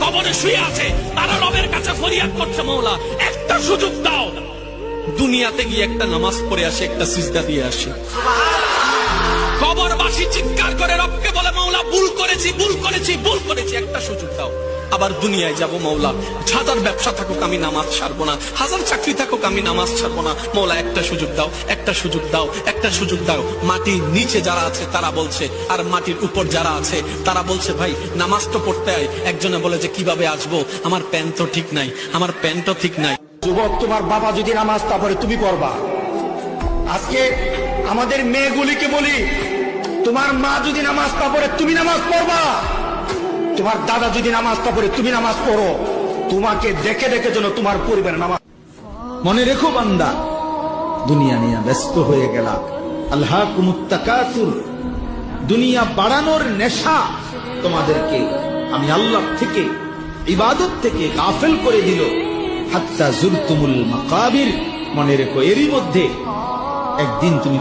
কবরে শুয়ে আছে, তারা রবের কাছে ফরিয়াদ করছে, মওলা একটা সুযোগ দাও, দুনিয়াতে গিয়ে একটা নামাজ পড়ে আসে, একটা সিজদা দিয়ে আসে। কবরবাসী চিৎকার করে রবকে বলে, মওলা ভুল করেছি, ভুল করেছি, ভুল করেছি, একটা সুযোগ দাও। আবার দুনিয়ায় যাব মওলা, হাজার ব্যবসা থাকুক আমি নামাজ ছাড়বো না, হাজার চাকরি থাকুক আমি নামাজ ছাড়বো না, মওলা একটা সুযোগ দাও, একটা সুযোগ দাও, একটা সুযোগ দাও। মাটির নিচে যারা আছে তারা বলছে, আর মাটির উপর যারা আছে তারা বলছে, ভাই নামাজ তো পড়তে হয়। একজনে বলে যে কিভাবে আসবো, আমার প্যান্ট তো ঠিক নাই, আমার প্যান্টও ঠিক নাই। যুবক, তোমার বাবা যদি নামাজ তা পড়ে তুমি পড়বা। আজকে আমাদের মেয়েগুলিকে বলি, তোমার মা যদি নামাজ তা পড়ে তুমি নামাজ পড়বা, তোমার দাদা যদি নামাজ তা পড়ে তুমি নামাজ পড়ো। তোমাকে দেখে দেখে যেন তোমার পরিবারের নামাজ। মনে রেখো বান্দা, দুনিয়া নিয়ে ব্যস্ত হয়ে গেলা, আল্লাহকুমুত তাকাসুর, দুনিয়া বাড়ানোর নেশা তোমাদেরকে আমি আল্লাহ থেকে, ইবাদত থেকে গাফেল করে দিল। হাত্তা জুরতুমুল মাকাবির, মনে রেখো এরই মধ্যে একদিন তুমি